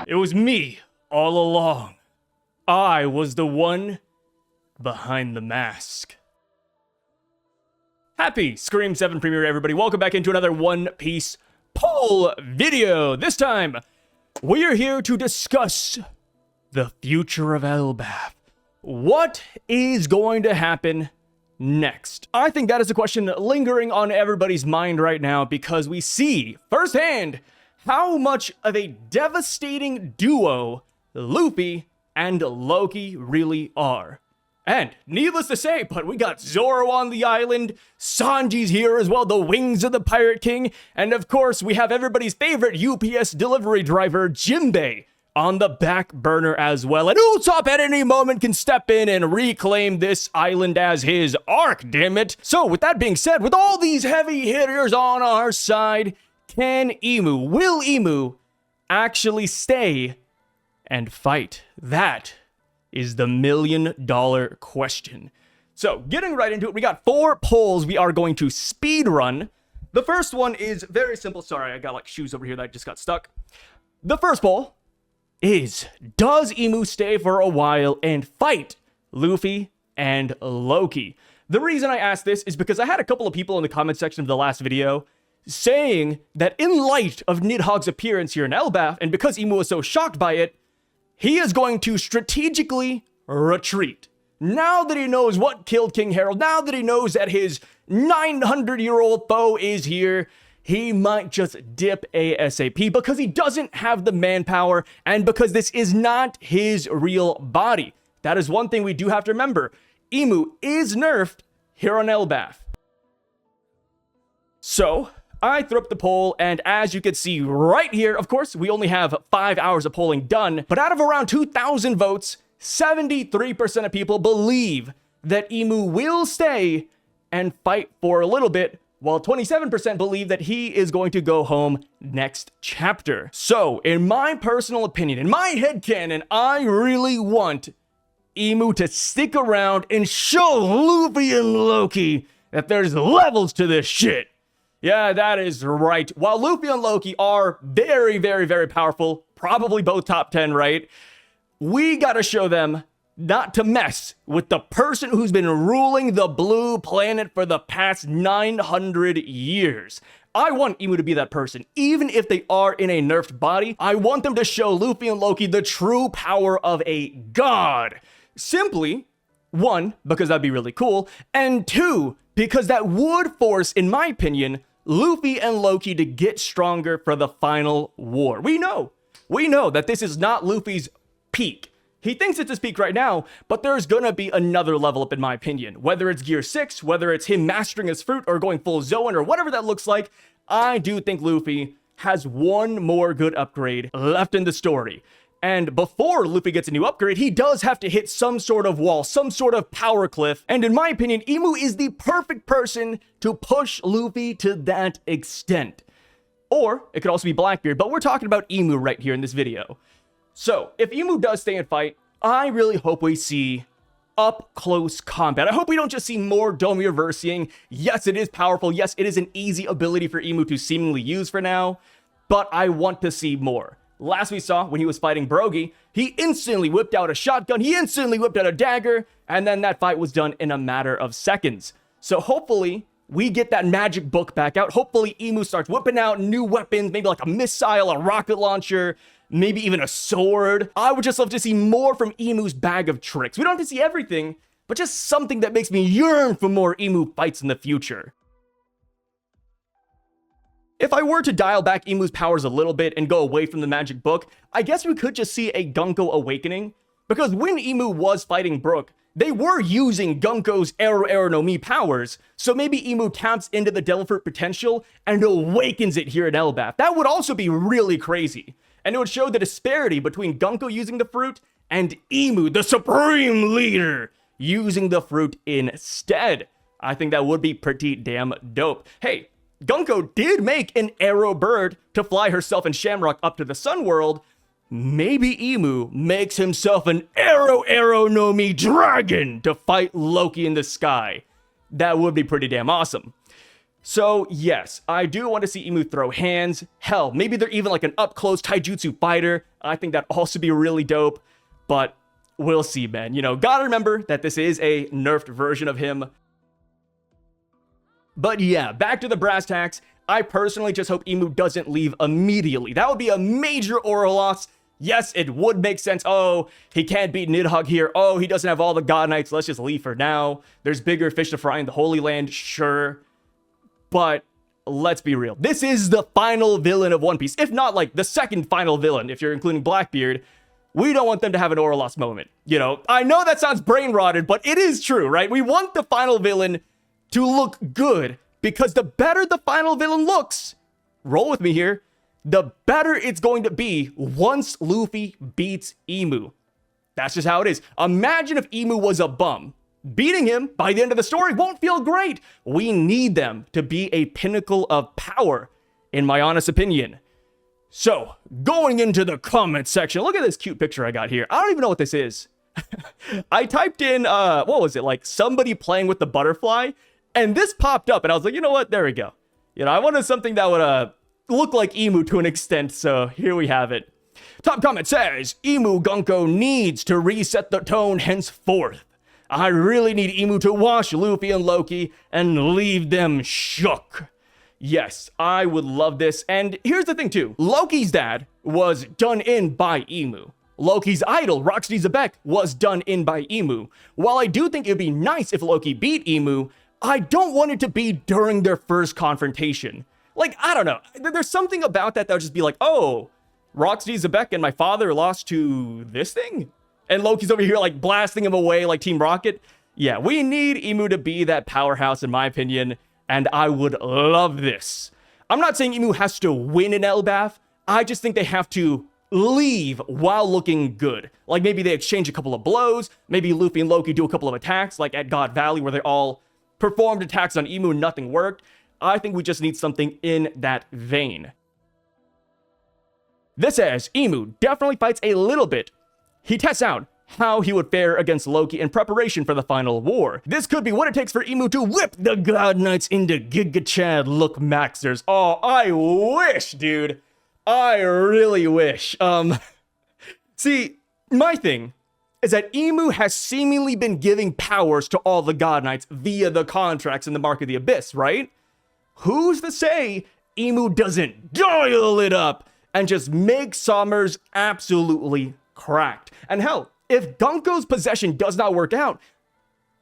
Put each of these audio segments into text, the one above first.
It was me all along. I was the one behind the mask. Happy Scream 7 premiere, everybody. Welcome back into another One Piece poll video. This time, we are here to discuss the future of Elbaf. What is going to happen next? I think that is a question lingering on everybody's mind right now because we see firsthand how much of a devastating duo Luffy and Loki really are. And needless to say, but we got Zoro on the island, Sanji's here as well, the wings of the Pirate King, and of course we have everybody's favorite UPS delivery driver, Jinbei, on the back burner as well. And Usopp at any moment can step in and reclaim this island as his arc, damn it. So with that being said, with all these heavy hitters on our side, will Imu actually stay and fight? That is the $1 million question. So getting right into it, we got 4 polls we are going to speed run. The first one is very simple. Sorry, I got like shoes over here that just got stuck. The first poll is, does Imu stay for a while and fight Luffy and Loki? The reason I asked this is because I had a couple of people in the comment section of the last video saying that in light of Nidhogg's appearance here in Elbaf, and because Imu was so shocked by it, he is going to strategically retreat. Now that he knows what killed King Harold, now that he knows that his 900-year-old foe is here, he might just dip ASAP because he doesn't have the manpower and because this is not his real body. That is one thing we do have to remember. Imu is nerfed here on Elbaf. So I threw up the poll, and as you can see right here, of course, we only have 5 hours of polling done, but out of around 2,000 votes, 73% of people believe that Imu will stay and fight for a little bit, while 27% believe that he is going to go home next chapter. So, in my personal opinion, in my headcanon, I really want Imu to stick around and show Luffy and Loki that there's levels to this shit. Yeah, that is right. While Luffy and Loki are very, very, very powerful, probably both top 10, right? We gotta show them not to mess with the person who's been ruling the blue planet for the past 900 years. I want Imu to be that person. Even if they are in a nerfed body, I want them to show Luffy and Loki the true power of a god. Simply, 1, because that'd be really cool, and 2, because that would force, in my opinion, Luffy and Loki to get stronger for the final war. We know that this is not Luffy's peak. He thinks it's his peak right now, but there's gonna be another level up in my opinion. Whether it's Gear 6, whether it's him mastering his fruit or going full Zoan or whatever that looks like, I do think Luffy has one more good upgrade left in the story. And before Luffy gets a new upgrade, he does have to hit some sort of wall, some sort of power cliff. And in my opinion, Imu is the perfect person to push Luffy to that extent. Or it could also be Blackbeard, but we're talking about Imu right here in this video. So if Imu does stay and fight, I really hope we see up close combat. I hope we don't just see more Domi reversing. Yes, it is powerful. Yes, it is an easy ability for Imu to seemingly use for now, but I want to see more. Last we saw, when he was fighting Brogy, he instantly whipped out a shotgun, he instantly whipped out a dagger, and then that fight was done in a matter of seconds. So hopefully, we get that magic book back out. Hopefully, Imu starts whipping out new weapons, maybe like a missile, a rocket launcher, maybe even a sword. I would just love to see more from Imu's bag of tricks. We don't have to see everything, but just something that makes me yearn for more Imu fights in the future. If I were to dial back Imu's powers a little bit and go away from the magic book, I guess we could just see a Gunko awakening. Because when Imu was fighting Brook, they were using Gunko's Arrow no Mi powers, so maybe Imu taps into the Devil Fruit potential and awakens it here in Elbaf. That would also be really crazy. And it would show the disparity between Gunko using the fruit and Imu, the supreme leader, using the fruit instead. I think that would be pretty damn dope. Hey, Gunko did make an arrow bird to fly herself and Shamrock up to the Sun World. Maybe Imu makes himself an Arrow no Mi dragon to fight Loki in the sky. That would be pretty damn awesome. So yes, I do want to see Emu throw hands. Hell, maybe they're even like an up-close taijutsu fighter. I think that'd also be really dope, but we'll see, man. You know, gotta remember that this is a nerfed version of him. But yeah, back to the brass tacks. I personally just hope Emu doesn't leave immediately. That would be a major aura loss. Yes, it would make sense. Oh, he can't beat Nidhogg here. Oh, he doesn't have all the God Knights. Let's just leave for now. There's bigger fish to fry in the Holy Land. Sure. But let's be real. This is the final villain of One Piece. If not like the second final villain, if you're including Blackbeard. We don't want them to have an aura loss moment. You know, I know that sounds brain rotted, but it is true, right? We want the final villain to look good, because the better the final villain looks, roll with me here, the better it's going to be once Luffy beats Emu. That's just how it is. Imagine if Emu was a bum. Beating him by the end of the story won't feel great. We need them to be a pinnacle of power, in my honest opinion. So, going into the comment section, look at this cute picture I got here. I don't even know what this is. I typed in, what was it, like somebody playing with the butterfly, and this popped up, and I was like, you know what, there we go. You know, I wanted something that would look like Emu to an extent, so here we have it. Top comment says, Emu Gunko needs to reset the tone henceforth. I really need Emu to wash Luffy and Loki and leave them shook. Yes, I would love this. And here's the thing too. Loki's dad was done in by Emu. Loki's idol, Rocksteady Zebek, was done in by Emu. While I do think it'd be nice if Loki beat Emu, I don't want it to be during their first confrontation. Like, I don't know. There's something about that would just be like, oh, Rocksteady Zebek and my father lost to this thing? And Loki's over here like blasting him away like Team Rocket. Yeah, we need Emu to be that powerhouse in my opinion. And I would love this. I'm not saying Emu has to win in Elbaf. I just think they have to leave while looking good. Like maybe they exchange a couple of blows. Maybe Luffy and Loki do a couple of attacks like at God Valley where they all performed attacks on Emu and nothing worked. I think we just need something in that vein. This says Emu definitely fights a little bit. He tests out how he would fare against Loki in preparation for the final war. This could be what it takes for Emu to whip the God Knights into Giga Chad look maxers. Oh, I wish, dude. I really wish. See, my thing is that Emu has seemingly been giving powers to all the God Knights via the contracts in the Mark of the Abyss, right? Who's to say Emu doesn't dial it up and just make Sommers absolutely cracked? And hell, if Gunko's possession does not work out,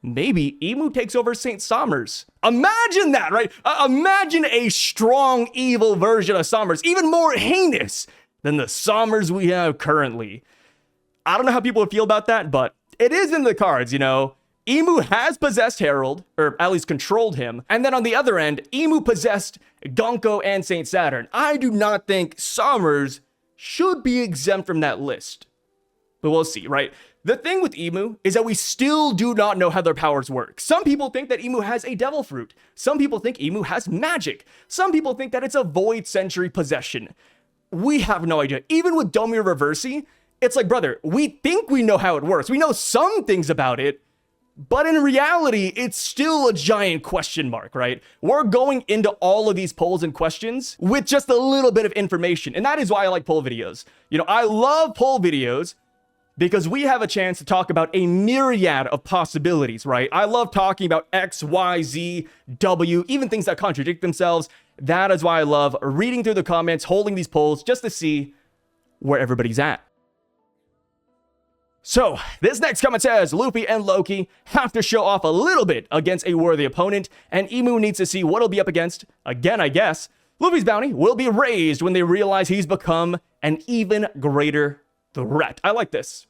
maybe Emu takes over St. Sommers. Imagine that, right? Imagine a strong, evil version of Sommers, even more heinous than the Sommers we have currently. I don't know how people would feel about that, but it is in the cards, you know? Emu has possessed Harold, or at least controlled him, and then on the other end, Emu possessed Gunko and St. Saturn. I do not think Sommers should be exempt from that list. But we'll see, right? The thing with Emu is that we still do not know how their powers work. Some people think that Emu has a devil fruit. Some people think Emu has magic. Some people think that it's a void century possession. We have no idea. Even with Domir Reversi, it's like, brother, we think we know how it works. We know some things about it, but in reality, it's still a giant question mark, right? We're going into all of these polls and questions with just a little bit of information. And that is why I like poll videos. You know, I love poll videos because we have a chance to talk about a myriad of possibilities, right? I love talking about X, Y, Z, W, even things that contradict themselves. That is why I love reading through the comments, holding these polls just to see where everybody's at. So, this next comment says, Luffy and Loki have to show off a little bit against a worthy opponent, and Emu needs to see what he'll be up against. Again, I guess. Luffy's bounty will be raised when they realize he's become an even greater threat. I like this.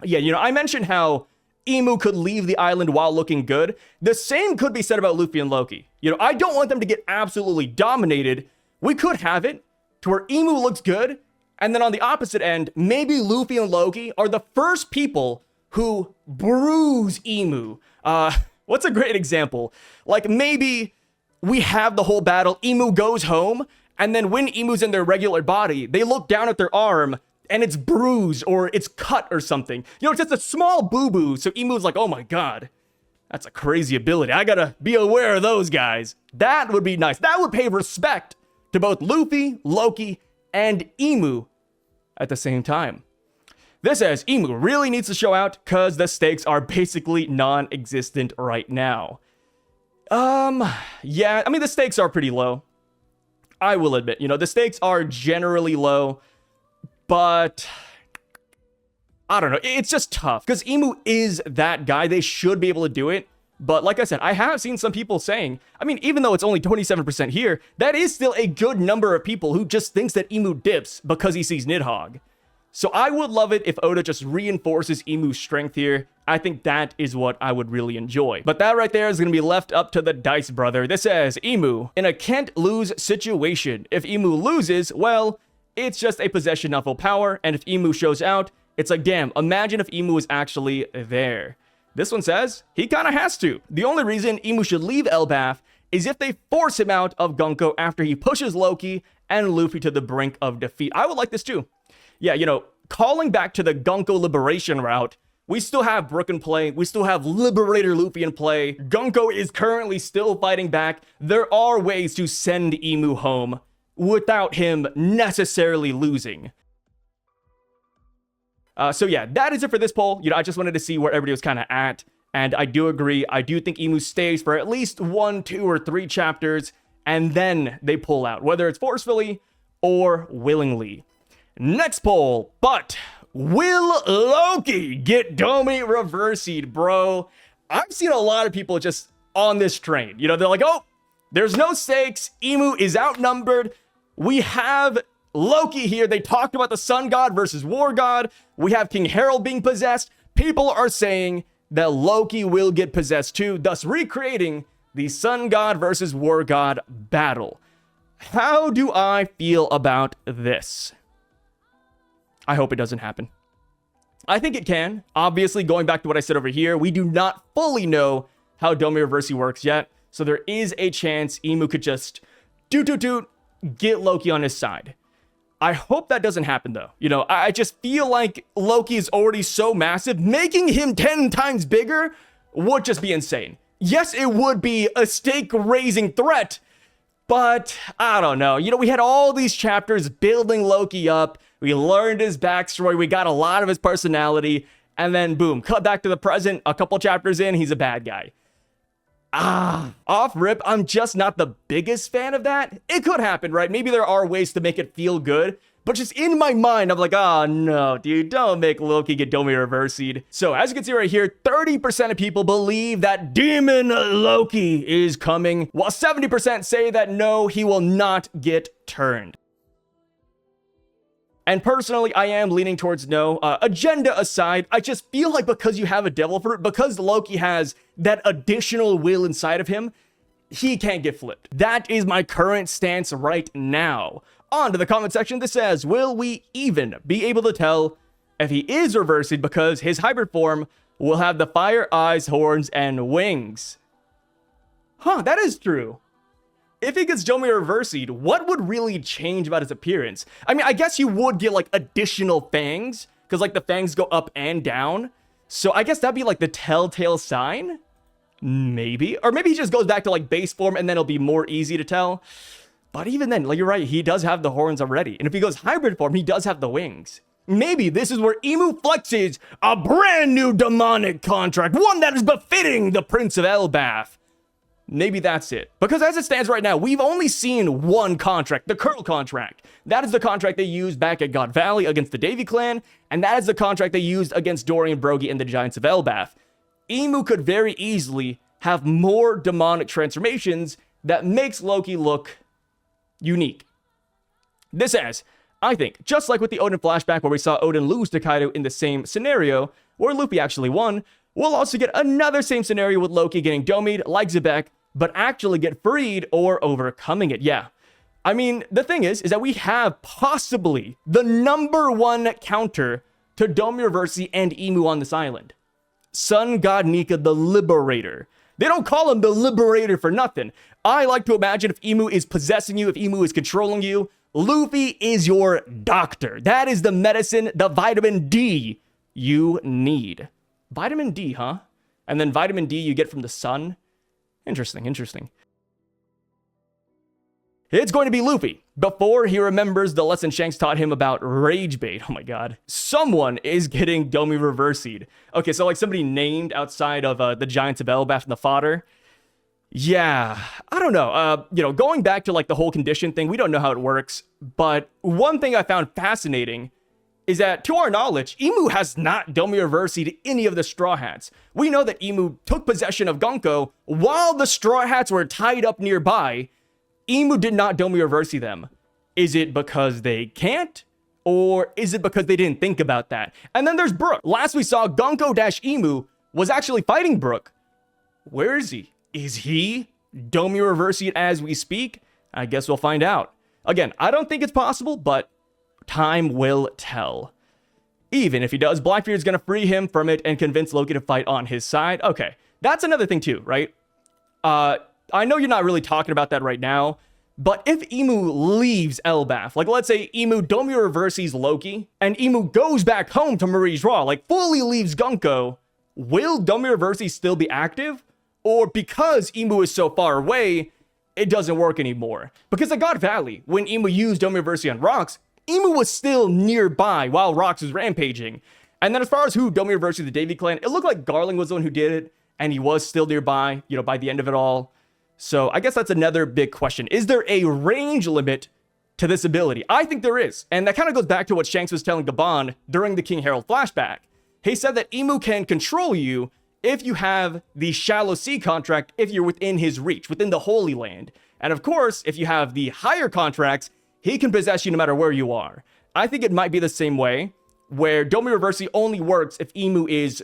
Yeah, you know, I mentioned how Emu could leave the island while looking good. The same could be said about Luffy and Loki. You know, I don't want them to get absolutely dominated. We could have it to where Emu looks good, and then on the opposite end, maybe Luffy and Loki are the first people who bruise Emu. What's a great example? Like maybe we have the whole battle, Emu goes home, and then when Emu's in their regular body, they look down at their arm and it's bruised or it's cut or something. You know, it's just a small boo-boo, so Emu's like, oh my god. That's a crazy ability. I gotta be aware of those guys. That would be nice. That would pay respect to both Luffy, Loki, and Emu at the same time. This says Emu really needs to show out because the stakes are basically non-existent right now. Yeah, I mean, the stakes are pretty low. I will admit, the stakes are generally low, but I don't know. It's just tough because Emu is that guy. They should be able to do it. But like I said, I have seen some people saying, I mean, even though it's only 27% here, that is still a good number of people who just thinks that Emu dips because he sees Nidhogg. So I would love it if Oda just reinforces Emu's strength here. I think that is what I would really enjoy. But that right there is going to be left up to the dice brother. This says, Emu, in a can't lose situation. If Emu loses, well, it's just a possession of full power. And if Emu shows out, it's like, damn, imagine if Emu was actually there. This one says, he kind of has to. The only reason Emu should leave Elbaf is if they force him out of Gunko after he pushes Loki and Luffy to the brink of defeat. I would like this too. Yeah, calling back to the Gunko liberation route, we still have Brook in play. We still have Liberator Luffy in play. Gunko is currently still fighting back. There are ways to send Emu home without him necessarily losing. So yeah, that is it for this poll. I just wanted to see where everybody was kind of at. And I do agree. I do think Emu stays for at least 1, 2, or 3 chapters. And then they pull out, whether it's forcefully or willingly. Next poll, but will Loki get Domi reversied, bro? I've seen a lot of people just on this train. They're like, oh, there's no stakes. Emu is outnumbered. We have Loki here. They talked about the Sun God versus War God. We have King Harold being possessed. People are saying that Loki will get possessed too, thus recreating the Sun God versus War God battle. How do I feel about this? I hope it doesn't happen. I think it can. Obviously, going back to what I said over here, we do not fully know how Domi Reversi works yet. So there is a chance Emu could just get Loki on his side. I hope that doesn't happen though. I just feel like Loki is already so massive. Making him 10 times bigger would just be insane. Yes, it would be a stake-raising threat, but I don't know. We had all these chapters building Loki up. We learned his backstory. We got a lot of his personality. And then, boom, cut back to the present. A couple chapters in, he's a bad guy. Off rip, I'm just not the biggest fan of that. It could happen, right? Maybe there are ways to make it feel good. But just in my mind, I'm like, oh, no, dude, don't make Loki get Domi reversied. So as you can see right here, 30% of people believe that Demon Loki is coming, while 70% say that no, he will not get turned. And personally, I am leaning towards no. Agenda aside, I just feel like because you have a devil fruit, because Loki has that additional will inside of him, he can't get flipped. That is my current stance right now. On to the comment section that says, will we even be able to tell if he is reversing because his hybrid form will have the fire eyes, horns, and wings? Huh, that is true. If he gets Domi reversied, what would really change about his appearance? I mean, I guess you would get like additional fangs, because like the fangs go up and down. So I guess that'd be like the telltale sign? Maybe. Or maybe he just goes back to like base form and then it'll be more easy to tell. But even then, like you're right, he does have the horns already. And if he goes hybrid form, he does have the wings. Maybe this is where Emu flexes a brand new demonic contract, one that is befitting the Prince of Elbaf. Maybe that's it. Because as it stands right now, we've only seen one contract, the Curl contract. That is the contract they used back at God Valley against the Davy clan, and that is the contract they used against Dorian Brogy and the Giants of Elbaf. Emu could very easily have more demonic transformations that makes Loki look unique. This says, I think, just like with the Odin flashback where we saw Odin lose to Kaido in the same scenario, where Luffy actually won, we'll also get another same scenario with Loki getting domied like Syvduck, but actually get freed or overcoming it. Yeah. I mean, the thing is that we have possibly the #1 counter to Domi Reversi and Emu on this island. Sun God Nika the Liberator. They don't call him the Liberator for nothing. I like to imagine if Emu is possessing you, if Emu is controlling you, Luffy is your doctor. That is the medicine, the vitamin D you need. Vitamin D, huh? And then vitamin D you get from the sun. Interesting, interesting. It's going to be Luffy. Before he remembers the lesson Shanks taught him about rage bait. Oh my god. Someone is getting Domi reversied. Okay, so like somebody named outside of the Giants of Elbaf and the fodder. Yeah, I don't know. Going back to like the whole condition thing, we don't know how it works. But one thing I found fascinating is that, to our knowledge, Emu has not Domi reversied any of the Straw Hats. We know that Emu took possession of Gonko while the Straw Hats were tied up nearby. Emu did not Domi reverse them. Is it because they can't? Or is it because they didn't think about that? And then there's Brook. Last we saw, Gonko-Emu was actually fighting Brook. Where is he? Is he Domi reversing as we speak? I guess we'll find out. Again, I don't think it's possible, but time will tell. Even if he does, Blackbeard's gonna free him from it and convince Loki to fight on his side. Okay, that's another thing too, right? I know you're not really talking about that right now, but if Emu leaves Elbaf, like let's say Emu Domi reverses Loki, and Emu goes back home to Marie Joie, like fully leaves Gonko, will Domi reverse still be active? Or because Emu is so far away, it doesn't work anymore? Because at God Valley, when Emu used Domi reverse on Rocks, Emu was still nearby while Rocks was rampaging. And then as far as who Domi reversed the Davy clan, it looked like Garling was the one who did it, and he was still nearby, by the end of it all. So I guess that's another big question. Is there a range limit to this ability? I think there is. And that kind of goes back to what Shanks was telling Gabon during the King Harold flashback. He said that Emu can control you if you have the Shallow Sea contract, if you're within his reach, within the Holy Land. And of course, if you have the higher contracts, he can possess you no matter where you are. I think it might be the same way, where Domi Reversi only works if Emu is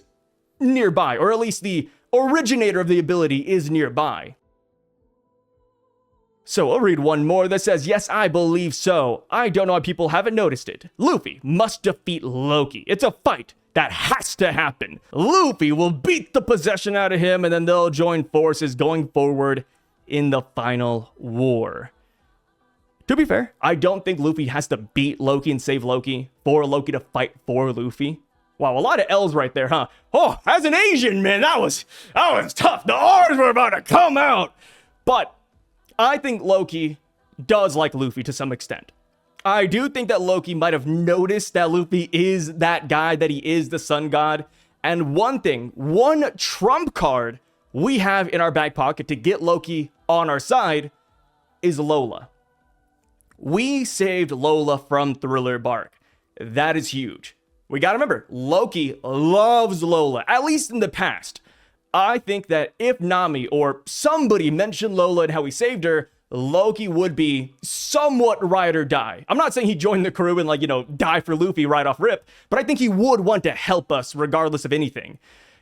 nearby, or at least the originator of the ability is nearby. So I'll read one more that says, yes, I believe so. I don't know why people haven't noticed it. Luffy must defeat Loki. It's a fight that has to happen. Luffy will beat the possession out of him, and then they'll join forces going forward in the final war. To be fair, I don't think Luffy has to beat Loki and save Loki for Loki to fight for Luffy. Wow, a lot of L's right there, huh? Oh, as an Asian, man, that was tough. The R's were about to come out. But I think Loki does like Luffy to some extent. I do think that Loki might have noticed that Luffy is that guy, that he is the sun god. And one trump card we have in our back pocket to get Loki on our side is Lola. We saved Lola from Thriller Bark. That is huge. We gotta remember, Loki loves Lola, at least in the past. I think that if Nami or somebody mentioned Lola and how he saved her, Loki would be somewhat ride or die. I'm not saying he'd join the crew and die for Luffy right off rip, but I think he would want to help us regardless of anything.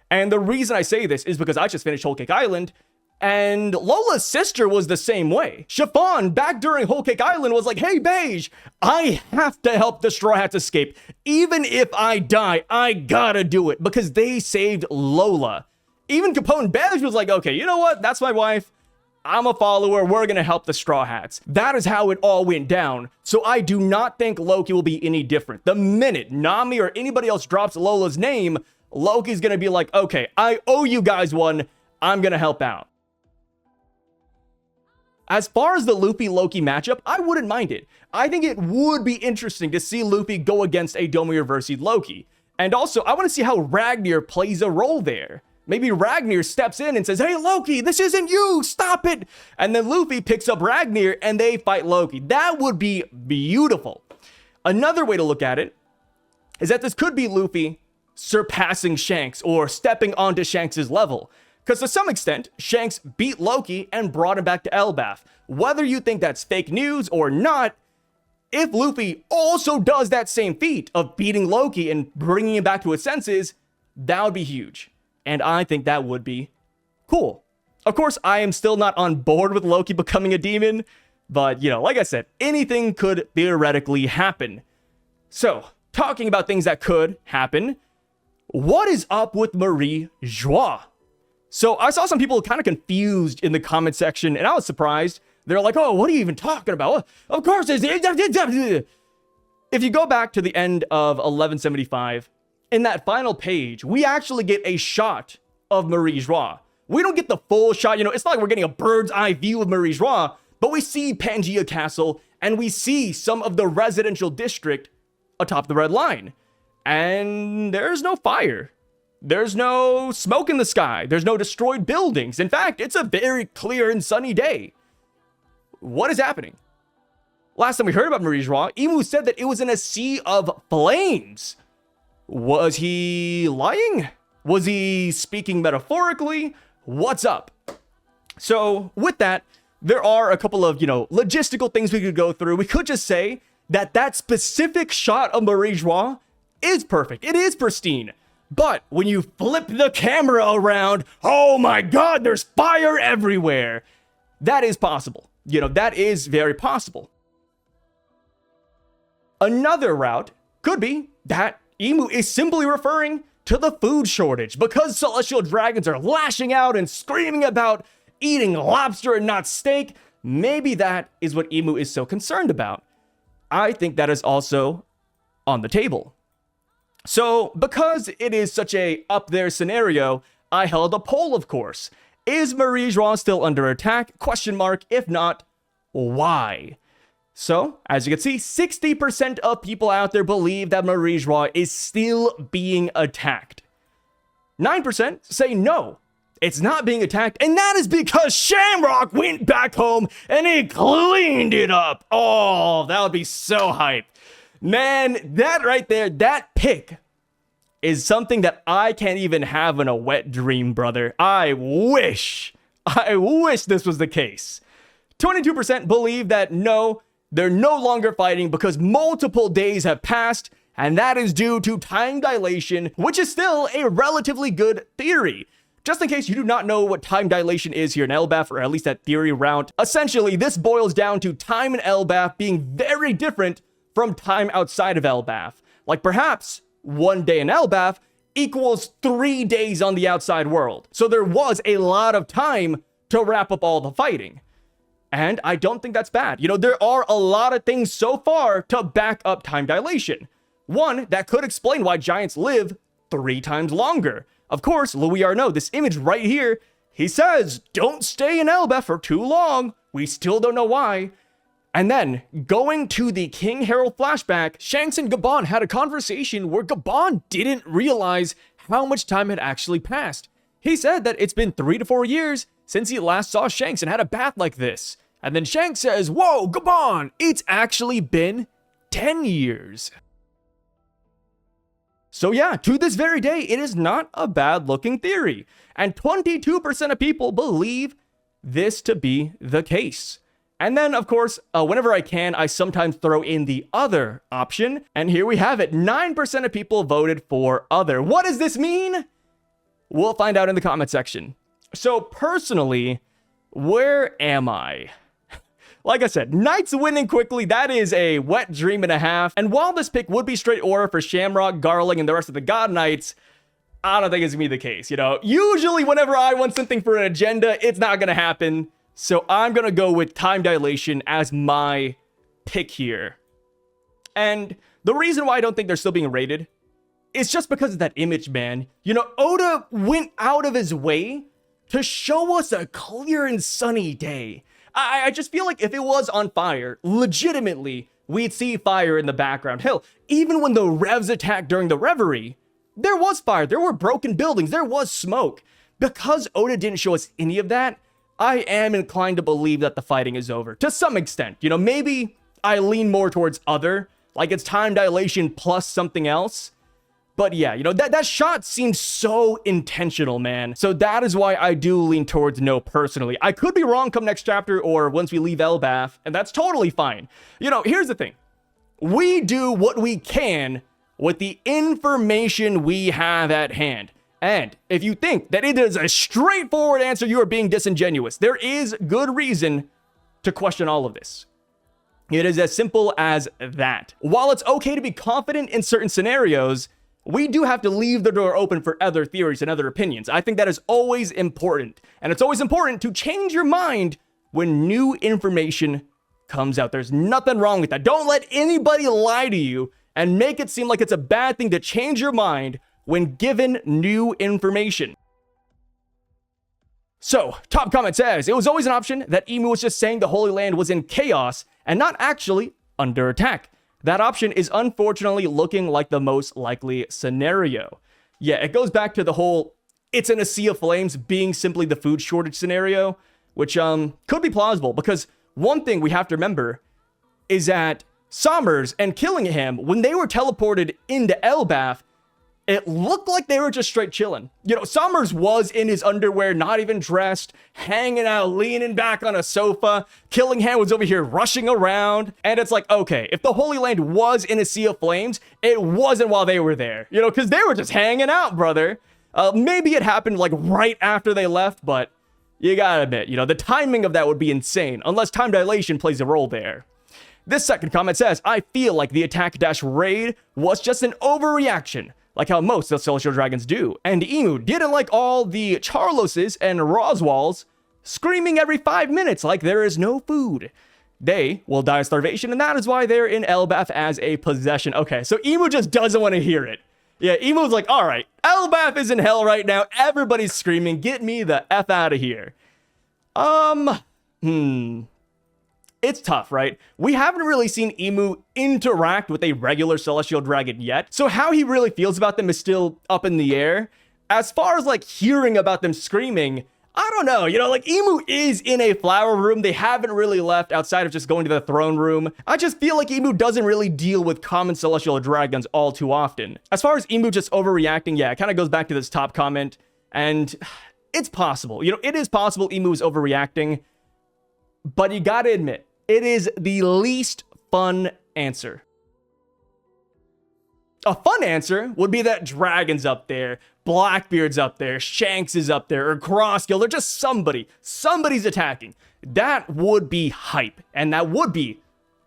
And the reason I say this is because I just finished Whole Cake Island, and Lola's sister was the same way. Chiffon, back during Whole Cake Island, was like, hey, Beige, I have to help the Straw Hats escape. Even if I die, I gotta do it, because they saved Lola. Even Capone Beige was like, okay, you know what? That's my wife. I'm a follower. We're going to help the Straw Hats. That is how it all went down. So I do not think Loki will be any different. The minute Nami or anybody else drops Lola's name, Loki's going to be like, okay, I owe you guys one. I'm going to help out. As far as the Luffy-Loki matchup, I wouldn't mind it. I think it would be interesting to see Luffy go against a Domi Reversied Loki. And also, I want to see how Ragnar plays a role there. Maybe Ragnar steps in and says, hey, Loki, this isn't you, stop it. And then Luffy picks up Ragnar and they fight Loki. That would be beautiful. Another way to look at it is that this could be Luffy surpassing Shanks or stepping onto Shanks' level. Because to some extent, Shanks beat Loki and brought him back to Elbaf. Whether you think that's fake news or not, if Luffy also does that same feat of beating Loki and bringing him back to his senses, that would be huge. And I think that would be cool. Of course, I am still not on board with Loki becoming a demon, but, like I said, anything could theoretically happen. So, talking about things that could happen, what is up with Marie Joie? So, I saw some people kind of confused in the comment section, and I was surprised. They're like, oh, what are you even talking about? Of course, if you go back to the end of 1175, in that final page, we actually get a shot of Marie Joie. We don't get the full shot, it's not like we're getting a bird's eye view of Marie Joie, but we see Pangea Castle and we see some of the residential district atop the red line. And there's no fire. There's no smoke in the sky. There's no destroyed buildings. In fact, it's a very clear and sunny day. What is happening? Last time we heard about Marie Joie, Imu said that it was in a sea of flames. Was he lying? Was he speaking metaphorically? What's up? So with that, there are a couple of, logistical things we could go through. We could just say that that specific shot of Marie Joie is perfect. It is pristine. But when you flip the camera around, oh my God, there's fire everywhere. That is possible. That is very possible. Another route could be that Imu is simply referring to the food shortage because celestial dragons are lashing out and screaming about eating lobster and not steak. Maybe that is what Imu is so concerned about. I think that is also on the table. So because it is such a up there scenario, I held a poll, of course. Is Marie Joie still under attack? Question mark. If not, why? So, as you can see, 60% of people out there believe that Marie Joie is still being attacked. 9% say no, it's not being attacked, and that is because Shamrock went back home and he cleaned it up. Oh, that would be so hype. Man, that right there, that pick is something that I can't even have in a wet dream, brother. I wish this was the case. 22% believe that no, they're no longer fighting because multiple days have passed, and that is due to time dilation, which is still a relatively good theory. Just in case you do not know what time dilation is here in Elbaf, or at least that theory route, essentially this boils down to time in Elbaf being very different from time outside of Elbaf. Like perhaps 1 day in Elbaf equals 3 days on the outside world. So there was a lot of time to wrap up all the fighting. And I don't think that's bad. There are a lot of things so far to back up time dilation. One, that could explain why giants live 3 times longer. Of course, Louis Arnaud, this image right here, he says, don't stay in Elbaf for too long. We still don't know why. And then, going to the King Harold flashback, Shanks and Gabon had a conversation where Gabon didn't realize how much time had actually passed. He said that it's been 3 to 4 years since he last saw Shanks and had a bath like this. And then Shanks says, whoa, Gabon, it's actually been 10 years. So yeah, to this very day, it is not a bad looking theory. And 22% of people believe this to be the case. And then, of course, whenever I can, I sometimes throw in the other option. And here we have it. 9% of people voted for other. What does this mean? We'll find out in the comment section. So personally, where am I? Like I said, Knights winning quickly, that is a wet dream and a half. And while this pick would be straight aura for Shamrock, Garling, and the rest of the God Knights, I don't think it's gonna be the case, Usually whenever I want something for an agenda, it's not gonna happen. So I'm gonna go with time dilation as my pick here. And the reason why I don't think they're still being rated is just because of that image, man. Oda went out of his way to show us a clear and sunny day. I just feel like if it was on fire, legitimately, we'd see fire in the background. Hell, even when the Revs attacked during the Reverie, there was fire, there were broken buildings, there was smoke. Because Oda didn't show us any of that, I am inclined to believe that the fighting is over. To some extent, maybe I lean more towards other, like it's time dilation plus something else. But yeah, that shot seems so intentional, man. So that is why I do lean towards no personally. I could be wrong come next chapter or once we leave Elbaf, and that's totally fine. Here's the thing. We do what we can with the information we have at hand. And if you think that it is a straightforward answer, you are being disingenuous. There is good reason to question all of this. It is as simple as that. While it's okay to be confident in certain scenarios, we do have to leave the door open for other theories and other opinions. I think that is always important. And it's always important to change your mind when new information comes out. There's nothing wrong with that. Don't let anybody lie to you and make it seem like it's a bad thing to change your mind when given new information. So, top comment says, it was always an option that Emu was just saying the Holy Land was in chaos and not actually under attack. That option is unfortunately looking like the most likely scenario. Yeah, it goes back to the whole, it's in a sea of flames being simply the food shortage scenario, which could be plausible, because one thing we have to remember is that Sommers and Killingham, when they were teleported into Elbaf, it looked like they were just straight chilling. You know, Sommers was in his underwear, not even dressed, hanging out, leaning back on a sofa. Killingham was over here rushing around. And it's like, okay, if the Holy Land was in a sea of flames, it wasn't while they were there. You know, because they were just hanging out, brother. Maybe it happened like right after they left, but you gotta admit, you know, the timing of that would be insane, unless time dilation plays a role there. This second comment says, I feel like the attack-raid was just an overreaction, like how most of the Celestial Dragons do. And Emu didn't like all the Charloses and Roswalls screaming every 5 minutes like there is no food. They will die of starvation, and that is why they're in Elbaf as a possession. Okay, so Emu just doesn't want to hear it. Yeah, Emu's like, all right, Elbaf is in hell right now. Everybody's screaming. Get me the F out of here. It's tough, right? We haven't really seen Emu interact with a regular Celestial Dragon yet, so how he really feels about them is still up in the air. As far as like hearing about them screaming, I don't know, you know, like Emu is in a flower room. They haven't really left outside of just going to the throne room. I just feel like Emu doesn't really deal with common Celestial Dragons all too often. As far as Emu just overreacting, yeah, it kind of goes back to this top comment, and it's possible. You know, it is possible Emu is overreacting, but you gotta admit, it is the least fun answer. A fun answer would be that Dragon's up there, Blackbeard's up there, Shanks is up there, or Crossgill, or just somebody's attacking. That would be hype, and that would be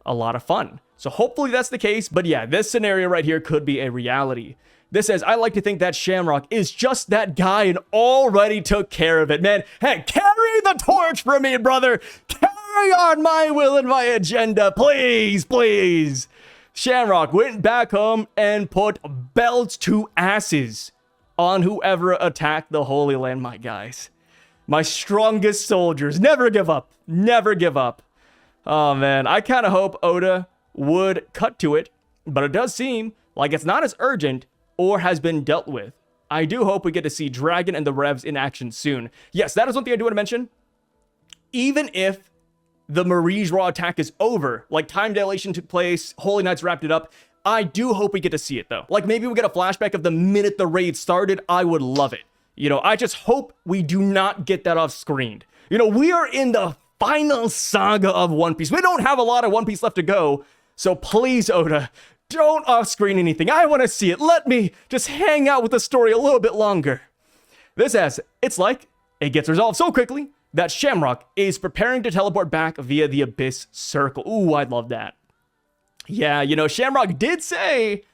a lot of fun. So hopefully that's the case, but yeah, this scenario right here could be a reality. This says, I like to think that Shamrock is just that guy and already took care of it, man. Hey, carry the torch for me, brother. Carry on my will and my agenda, please, please. Shamrock went back home and put belts to asses on whoever attacked the Holy Land, my guys. My strongest soldiers. Never give up. Never give up. Oh, man. I kind of hope Oda would cut to it, but it does seem like it's not as urgent or has been dealt with. I do hope we get to see Dragon and the Revs in action soon. Yes, that is one thing I do want to mention. Even if the Marie's Raw attack is over, like time dilation took place, Holy Knights wrapped it up, I do hope we get to see it though. Like maybe we get a flashback of the minute the raid started. I would love it. You know, I just hope we do not get that off screened. You know, we are in the final saga of One Piece. We don't have a lot of One Piece left to go. So please, Oda, don't off-screen anything. I want to see it. Let me just hang out with the story a little bit longer. This says, it's like it gets resolved so quickly that Shamrock is preparing to teleport back via the Abyss Circle. Ooh, I'd love that. Yeah, you know, Shamrock did say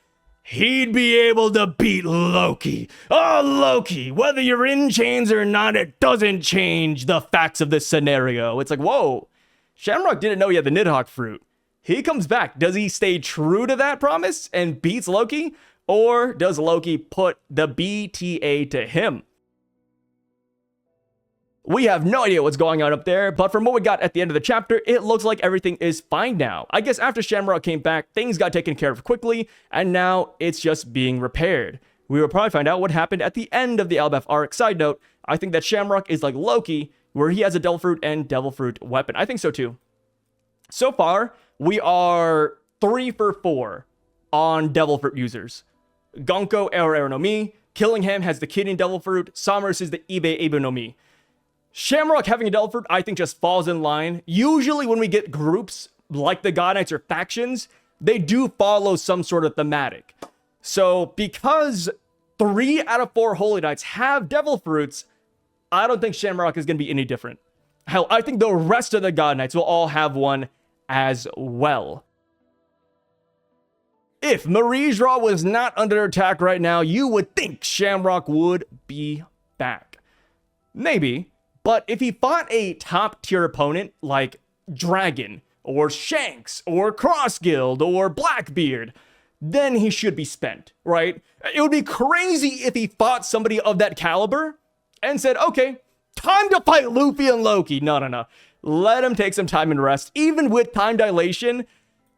he'd be able to beat Loki. Oh, Loki, whether you're in chains or not, it doesn't change the facts of this scenario. It's like, whoa, Shamrock didn't know he had the Nidhogg fruit. He comes back. Does he stay true to that promise and beats Loki? Or does Loki put the BTA to him? We have no idea what's going on up there, but from what we got at the end of the chapter, it looks like everything is fine now. I guess after Shamrock came back, things got taken care of quickly, and now it's just being repaired. We will probably find out what happened at the end of the Elbaf arc. Side note, I think that Shamrock is like Loki, where he has a Devil Fruit and Devil Fruit weapon. I think so too. So far, we are 3 for 4 on Devil Fruit users. Gonko Ero no Mi, Killingham has the Kidney Devil Fruit, Sommers is the Ibe Ibe no Mi. Shamrock having a Devil Fruit, I think, just falls in line. Usually when we get groups like the God Knights or factions, they do follow some sort of thematic. So because 3 out of 4 Holy Knights have Devil Fruits, I don't think Shamrock is going to be any different. Hell, I think the rest of the God Knights will all have one as well. If Marie's Raw was not under attack right now, you would think Shamrock would be back. Maybe. But if he fought a top tier opponent like Dragon or Shanks or Crossguild or Blackbeard, then he should be spent, right? It would be crazy if he fought somebody of that caliber and said, okay, time to fight Luffy and Loki. No, no, no. Let him take some time and rest. Even with time dilation,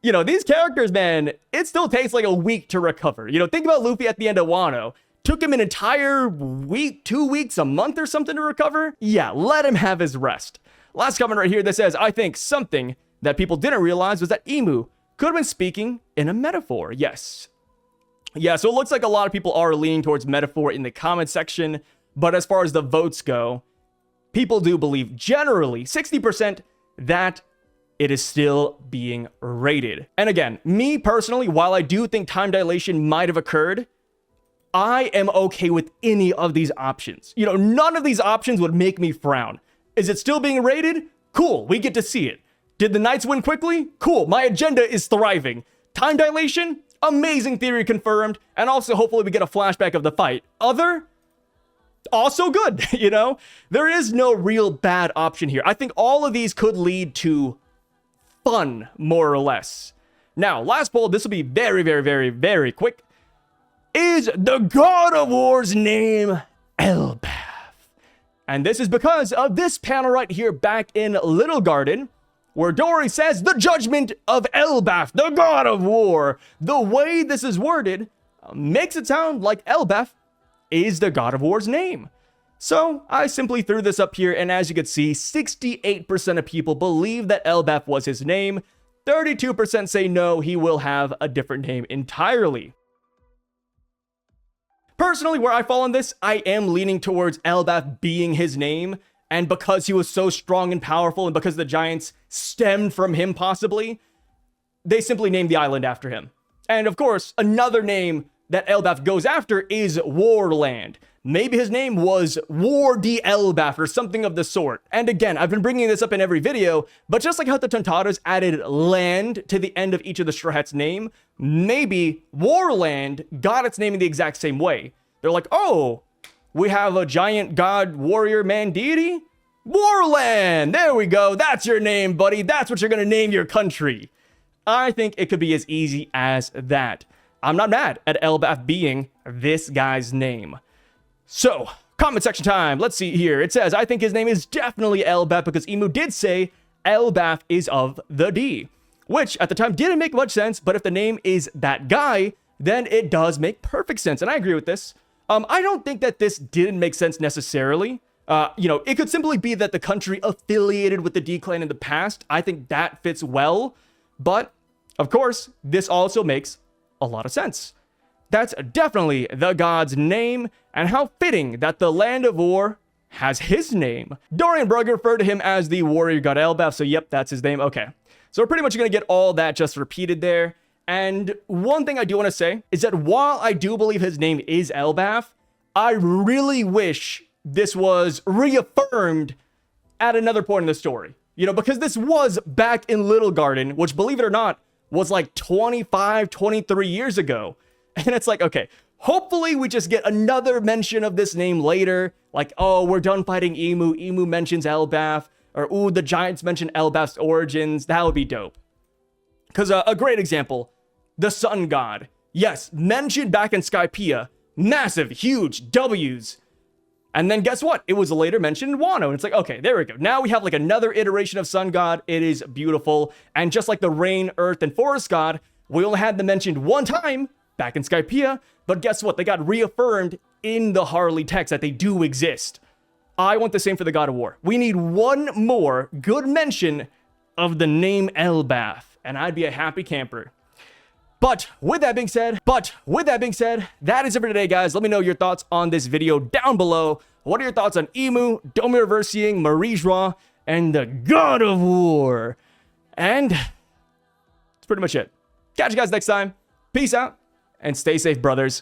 you know, these characters, man, it still takes like a week to recover. You know, think about Luffy at the end of Wano. Took him an entire week, 2 weeks, a month or something to recover. Yeah, let him have his rest. Last comment right here that says, I think something that people didn't realize was that Emu could have been speaking in a metaphor. Yes. Yeah, so it looks like a lot of people are leaning towards metaphor in the comment section. But as far as the votes go, people do believe generally 60% that it is still being rated. And again, me personally, while I do think time dilation might have occurred, I am okay with any of these options. You know, none of these options would make me frown. Is it still being rated? Cool, we get to see it. Did the Knights win quickly? Cool, my agenda is thriving. Time dilation? Amazing theory confirmed. And also, hopefully we get a flashback of the fight. Other? Also good, you know? There is no real bad option here. I think all of these could lead to fun, more or less. Now, last poll, this will be very, very, very, very quick. Is the God of War's name Elbaf? And this is because of this panel right here back in Little Garden, where Dory says, the judgment of Elbaf, the God of War. The way this is worded makes it sound like Elbaf is the God of War's name. So I simply threw this up here, and as you can see, 68% of people believe that Elbaf was his name. 32% say no, he will have a different name entirely. Personally, where I fall on this, I am leaning towards Elbaf being his name, and because he was so strong and powerful, and because the giants stemmed from him possibly, they simply named the island after him. And of course, another name that Elbaf goes after is Warland. Maybe his name was War de Elbaf or something of the sort. And again, I've been bringing this up in every video, but just like how the Tontatos added land to the end of each of the Straw Hats' name, maybe Warland got its name in the exact same way. They're like, oh, we have a giant god, warrior, man, deity? Warland! There we go. That's your name, buddy. That's what you're going to name your country. I think it could be as easy as that. I'm not mad at Elbaf being this guy's name. So, comment section time. Let's see here. It says, I think his name is definitely Elbaf because Emu did say Elbaf is of the D, which at the time didn't make much sense, but if the name is that guy, then it does make perfect sense. And I agree with this. I don't think that this didn't make sense necessarily. You know, it could simply be that the country affiliated with the D clan in the past. I think that fits well. But, of course, this also makes a lot of sense. That's definitely the god's name, and how fitting that the Land of War has his name. Dorian Brugger referred to him as the warrior god Elbaf, so yep, that's his name. Okay, so we're pretty much going to get all that just repeated there. And one thing I do want to say is that while I do believe his name is Elbaf, I really wish this was reaffirmed at another point in the story. You know, because this was back in Little Garden, which, believe it or not, was like 25, 23 years ago. And it's like, okay, hopefully we just get another mention of this name later. Like, oh, we're done fighting Emu. Emu mentions Elbaf. Or, ooh, the giants mention Elbaf's origins. That would be dope. Because a great example, the sun god. Yes, mentioned back in Skypiea. Massive, huge W's. And then guess what? It was later mentioned in Wano. And it's like, okay, there we go. Now we have like another iteration of sun god. It is beautiful. And just like the rain, earth, and forest god, we only had them mentioned one time back in Skypiea. But guess what? They got reaffirmed in the Harley text that they do exist. I want the same for the God of War. We need one more good mention of the name Elbaf, and I'd be a happy camper. But with that being said, that is it for today, guys. Let me know your thoughts on this video down below. What are your thoughts on Emu, Domi Reversing, Marie Joie, and the God of War? And that's pretty much it. Catch you guys next time. Peace out, and stay safe, brothers.